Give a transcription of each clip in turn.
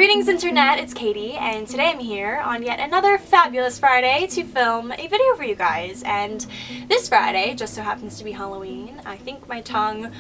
Greetings internet, it's Katie, and today I'm here on yet another fabulous Friday to film a video for you guys. And this Friday just so happens to be Halloween. I think my tongue,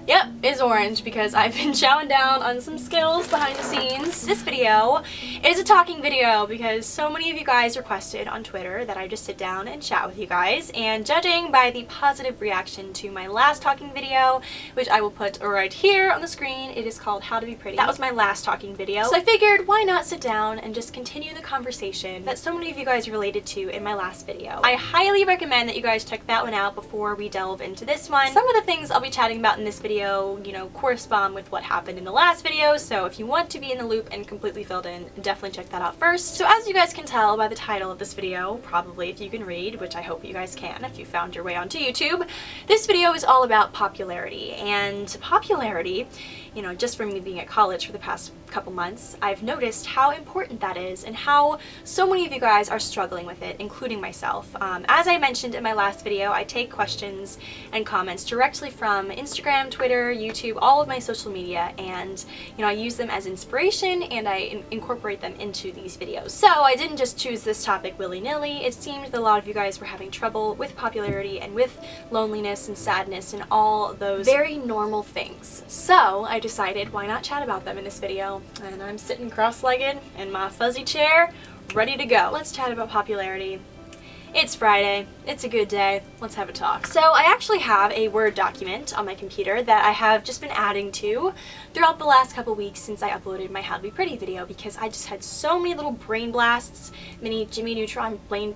yep, is orange because I've been chowing down on some Skittles behind the scenes. This video is a talking video because so many of you guys requested on Twitter that I just sit down and chat with you guys, and judging by the positive reaction to my last talking video, which I will put right here on the screen, it is called How to Be Pretty. That was my last talking video, so I figured why not sit down and just continue the conversation that so many of you guys related to in my last video. I highly recommend that you guys check that one out before we delve into this one. Some of the things I'll be chatting about in this video, you know, correspond with what happened in the last video, so if you want to be in the loop and completely filled in, definitely check that out first. So as you guys can tell by the title of this video, probably if you can read, which I hope you guys can if you found your way onto YouTube, this video is all about popularity. And popularity, you know, just from me being at college for the past couple months, I've noticed how important that is and how so many of you guys are struggling with it, including myself. As I mentioned in my last video, I take questions and comments directly from Instagram, Twitter, YouTube, all of my social media, and you know, I use them as inspiration and I incorporate them into these videos. So I didn't just choose this topic willy-nilly. It seemed that a lot of you guys were having trouble with popularity and with loneliness and sadness and all those very normal things. So I decided why not chat about them in this video, and I'm sitting cross-legged in my fuzzy chair ready to go. Let's chat about popularity. It's Friday, it's a good day, let's have a talk. So I actually have a Word document on my computer that I have just been adding to throughout the last couple weeks since I uploaded my How to Be Pretty video, because I just had so many little brain blasts, mini Jimmy Neutron brain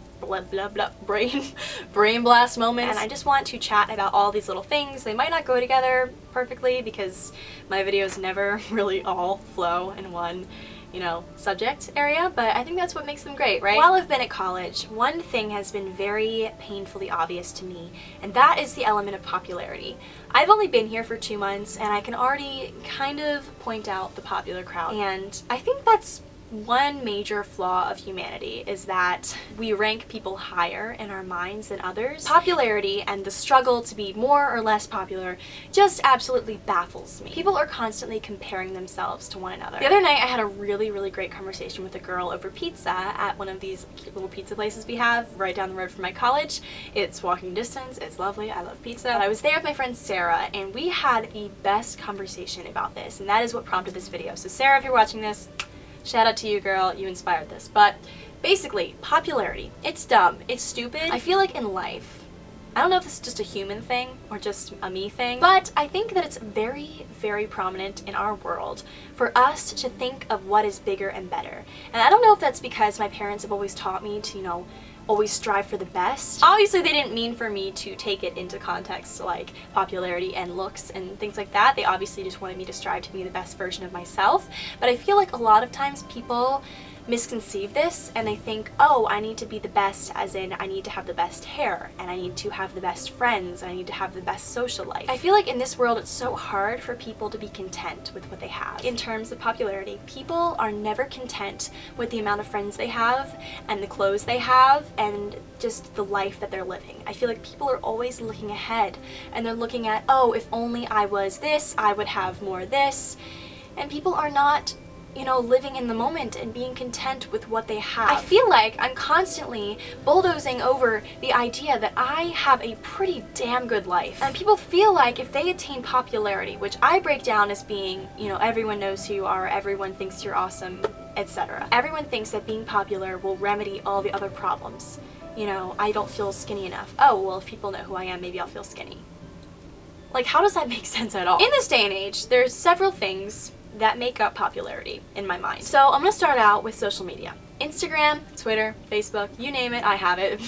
blast moments, and I just want to chat about all these little things. They might not go together perfectly because my videos never really all flow in one, you know, subject area, but I think that's what makes them great, right? While I've been at college, one thing has been very painfully obvious to me, and that is the element of popularity. I've only been here for 2 months, and I can already kind of point out the popular crowd, and I think that's one major flaw of humanity, is that we rank people higher in our minds than others. Popularity and the struggle to be more or less popular just absolutely baffles me. People are constantly comparing themselves to one another. The other night I had a really great conversation with a girl over pizza at one of these cute little pizza places we have right down the road from my college. It's walking distance, it's lovely, I love pizza. I was there with my friend Sarah, and we had the best conversation about this, and that is what prompted this video. So Sarah, if you're watching this, shout out to you, girl, you inspired this. But basically, popularity. It's dumb. It's stupid. I feel like in life, I don't know if this is just a human thing or just a me thing, but I think that it's very prominent in our world for us to think of what is bigger and better. And I don't know if that's because my parents have always taught me to, you know, always strive for the best. Obviously they didn't mean for me to take it into context like popularity and looks and things like that. They obviously just wanted me to strive to be the best version of myself. But I feel like a lot of times people misconceive this and they think, oh, I need to be the best, as in I need to have the best hair, and I need to have the best friends, and I need to have the best social life. I feel like in this world it's so hard for people to be content with what they have. In terms of popularity, people are never content with the amount of friends they have and the clothes they have and just the life that they're living. I feel like people are always looking ahead, and they're looking at, oh, if only I was this, I would have more this, and people are not, you know, living in the moment and being content with what they have. I feel like I'm constantly bulldozing over the idea that I have a pretty damn good life. And people feel like if they attain popularity, which I break down as being, you know, everyone knows who you are, everyone thinks you're awesome, etc. Everyone thinks that being popular will remedy all the other problems. You know, I don't feel skinny enough. Oh, well, if people know who I am, maybe I'll feel skinny. Like, how does that make sense at all? In this day and age, there's several things that make up popularity in my mind. So I'm gonna start out with social media. Instagram, Twitter, Facebook, you name it, I have it.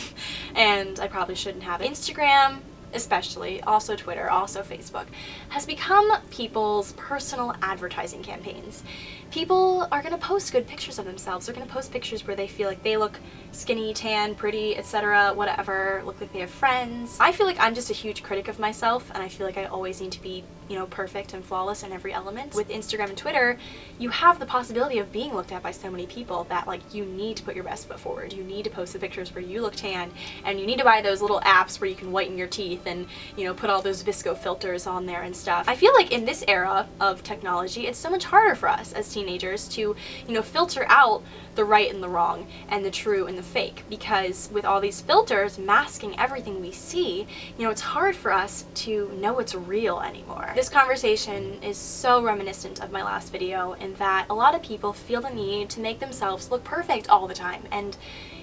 And I probably shouldn't have it. Instagram, especially, also Twitter, also Facebook, has become people's personal advertising campaigns. People are gonna post good pictures of themselves. They're gonna post pictures where they feel like they look skinny, tan, pretty, etc., whatever, look like they have friends. I feel like I'm just a huge critic of myself, and I feel like I always need to be, you know, perfect and flawless in every element. With Instagram and Twitter, you have the possibility of being looked at by so many people that, like, you need to put your best foot forward. You need to post the pictures where you look tan, and you need to buy those little apps where you can whiten your teeth and, you know, put all those visco filters on there and stuff. I feel like in this era of technology, it's so much harder for us as teenagers teenagers to, you know, filter out the right and the wrong and the true and the fake, because with all these filters masking everything we see, you know, it's hard for us to know what's real anymore. This conversation is so reminiscent of my last video in that a lot of people feel the need to make themselves look perfect all the time, and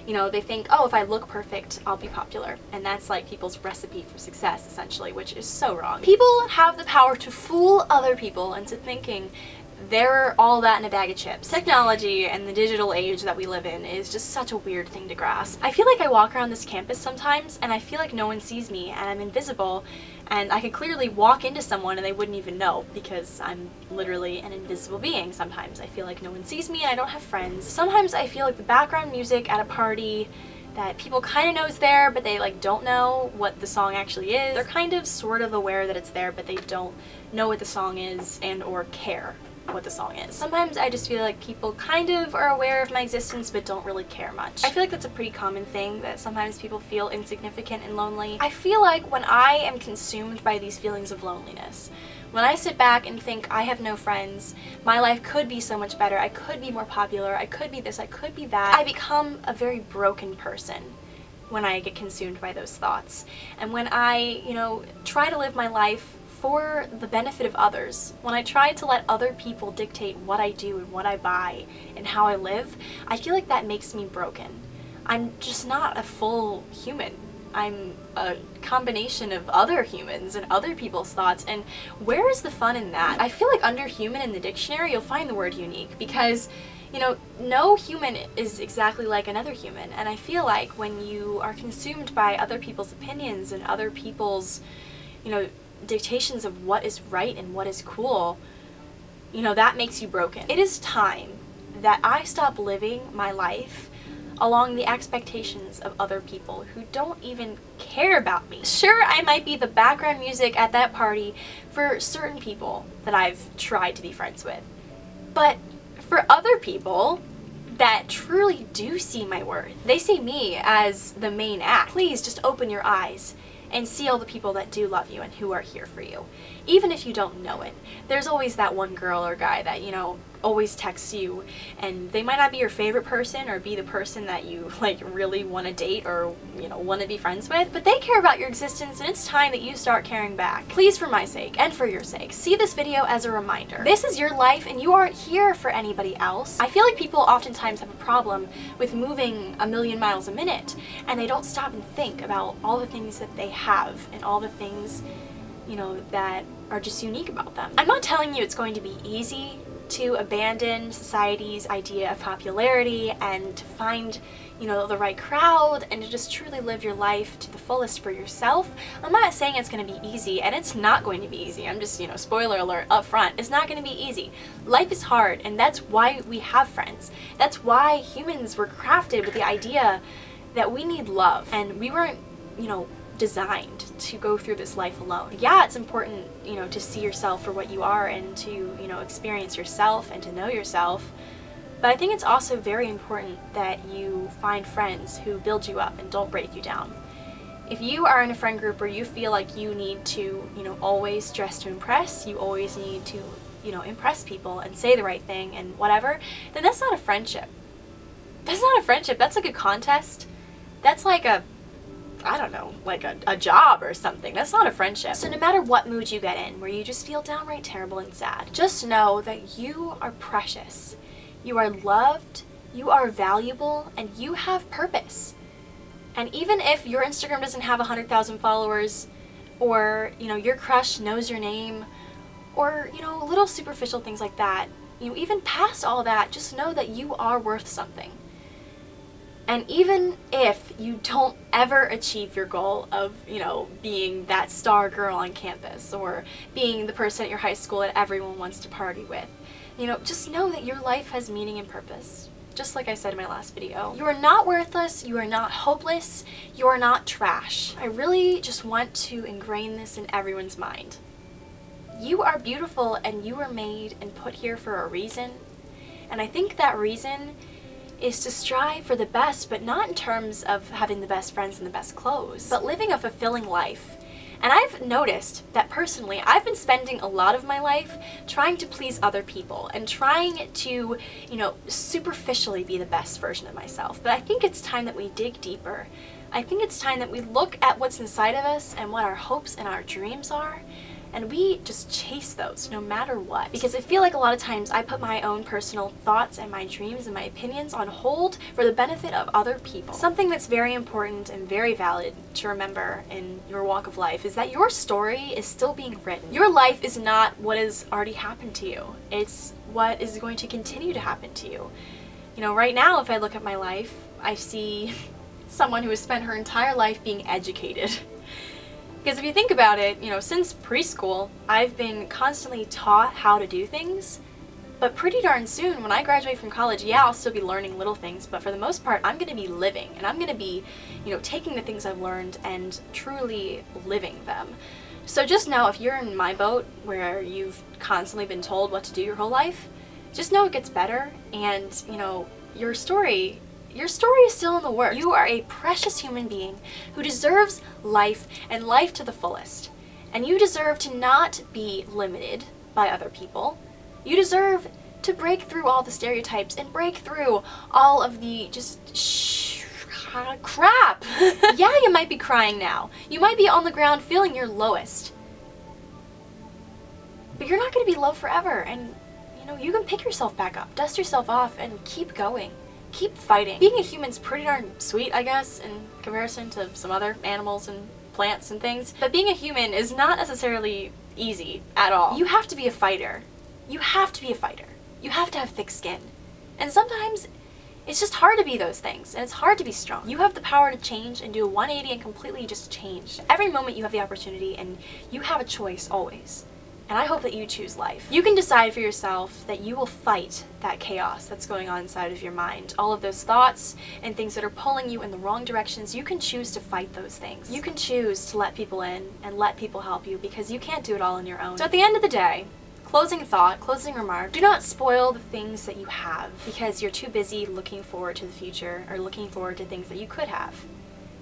you know, they think, oh, if I look perfect, I'll be popular. And that's like people's recipe for success, essentially, which is so wrong. People have the power to fool other people into thinking they're all that in a bag of chips. Technology and the digital age that we live in is just such a weird thing to grasp. I feel like I walk around this campus sometimes and I feel like no one sees me and I'm invisible, and I could clearly walk into someone and they wouldn't even know because I'm literally an invisible being. Sometimes I feel like no one sees me and I don't have friends. Sometimes I feel like the background music at a party that people kind of know is there, but they like don't know what the song actually is. They're kind of sort of aware that it's there, but they don't know what the song is and or care what the song is. Sometimes I just feel like people kind of are aware of my existence but don't really care much. I feel like that's a pretty common thing, that sometimes people feel insignificant and lonely. I feel like when I am consumed by these feelings of loneliness, when I sit back and think I have no friends, my life could be so much better, I could be more popular, I could be this, I could be that, I become a very broken person when I get consumed by those thoughts. And when I, you know, try to live my life for the benefit of others, when I try to let other people dictate what I do and what I buy and how I live, I feel like that makes me broken. I'm just not a full human. I'm a combination of other humans and other people's thoughts, and where is the fun in that? I feel like under human in the dictionary you'll find the word unique, because you know, no human is exactly like another human, and I feel like when you are consumed by other people's opinions and other people's, you know, dictations of what is right and what is cool, you know, that makes you broken. It is time that I stop living my life along the expectations of other people who don't even care about me. Sure, I might be the background music at that party for certain people that I've tried to be friends with, but for other people that truly do see my worth, they see me as the main act. Please just open your eyes and see all the people that do love you and who are here for you. Even if you don't know it, there's always that one girl or guy that, you know, always texts you, and they might not be your favorite person or be the person that you like really want to date or, you know, want to be friends with, but they care about your existence, and it's time that you start caring back. Please, for my sake and for your sake, see this video as a reminder. This is your life and you aren't here for anybody else. I feel like people oftentimes have a problem with moving a million miles a minute, and they don't stop and think about all the things that they have and all the things, you know, that are just unique about them. I'm not telling you it's going to be easy to abandon society's idea of popularity and to find, you know, the right crowd and to just truly live your life to the fullest for yourself. I'm not saying it's going to be easy, and it's not going to be easy. I'm just, you know, spoiler alert up front, it's not going to be easy. Life is hard, and that's why we have friends. That's why humans were crafted with the idea that we need love, and we weren't, you know, designed to go through this life alone. Yeah, it's important, you know, to see yourself for what you are and to, you know, experience yourself and to know yourself. But I think it's also very important that you find friends who build you up and don't break you down. If you are in a friend group where you feel like you need to, you know, always dress to impress, you always need to, you know, impress people and say the right thing and whatever, then that's not a friendship. That's not a friendship. That's like a contest. That's like a, I don't know, like a job or something. That's not a friendship. So no matter what mood you get in, where you just feel downright terrible and sad, just know that you are precious. You are loved, you are valuable, and you have purpose. And even if your Instagram doesn't have 100,000 followers, or, you know, your crush knows your name, or, you know, little superficial things like that, you know, even past all that, just know that you are worth something. And even if you don't ever achieve your goal of, you know, being that star girl on campus or being the person at your high school that everyone wants to party with, you know, just know that your life has meaning and purpose. Just like I said in my last video. You are not worthless, you are not hopeless, you are not trash. I really just want to ingrain this in everyone's mind. You are beautiful and you were made and put here for a reason. And I think that reason is to strive for the best, but not in terms of having the best friends and the best clothes, but living a fulfilling life And I've noticed that personally, I've been spending a lot of my life trying to please other people and trying to, you know, superficially be the best version of myself. But I think it's time that we dig deeper. I think it's time that we look at what's inside of us and what our hopes and our dreams are, and we just chase those no matter what. Because I feel like a lot of times I put my own personal thoughts and my dreams and my opinions on hold for the benefit of other people. Something that's very important and very valid to remember in your walk of life is that your story is still being written. Your life is not what has already happened to you. It's what is going to continue to happen to you. You know, right now, if I look at my life, I see someone who has spent her entire life being educated. Because if you think about it, you know, since preschool, I've been constantly taught how to do things, but pretty darn soon, when I graduate from college, yeah, I'll still be learning little things, but for the most part, I'm going to be living, and I'm going to be, you know, taking the things I've learned and truly living them. So just know, if you're in my boat, where you've constantly been told what to do your whole life, just know it gets better, and, you know, your story is still in the works. You are a precious human being who deserves life, and life to the fullest. And you deserve to not be limited by other people. You deserve to break through all the stereotypes and break through all of the crap. Yeah, you might be crying now. You might be on the ground feeling your lowest. But you're not going to be low forever, and you know, you can pick yourself back up, dust yourself off, and keep going. Keep fighting. Being a human's pretty darn sweet, I guess, in comparison to some other animals and plants and things. But being a human is not necessarily easy at all. You have to be a fighter. You have to be a fighter. You have to have thick skin. And sometimes it's just hard to be those things, and it's hard to be strong. You have the power to change and do a 180 and completely just change. Every moment you have the opportunity, and you have a choice always. And I hope that you choose life. You can decide for yourself that you will fight that chaos that's going on inside of your mind. All of those thoughts and things that are pulling you in the wrong directions, you can choose to fight those things. You can choose to let people in and let people help you, because you can't do it all on your own. So at the end of the day, closing thought, closing remark, do not spoil the things that you have because you're too busy looking forward to the future or looking forward to things that you could have.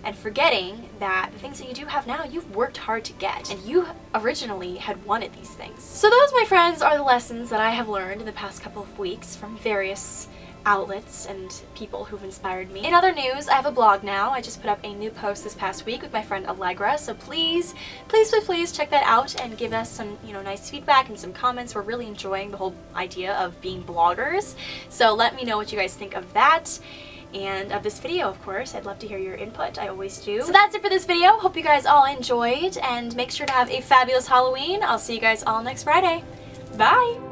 And forgetting that the things that you do have now, you've worked hard to get, and you originally had wanted these things. So those, my friends, are the lessons that I have learned in the past couple of weeks from various outlets and people who've inspired me. In other news, I have a blog now. I just put up a new post this past week with my friend Allegra, so please check that out and give us some, you know, nice feedback and some comments. We're really enjoying the whole idea of being bloggers, so let me know what you guys think of that. And of this video, of course. I'd love to hear your input. I always do. So that's it for this video. Hope you guys all enjoyed, and make sure to have a fabulous Halloween. I'll see you guys all next Friday. Bye!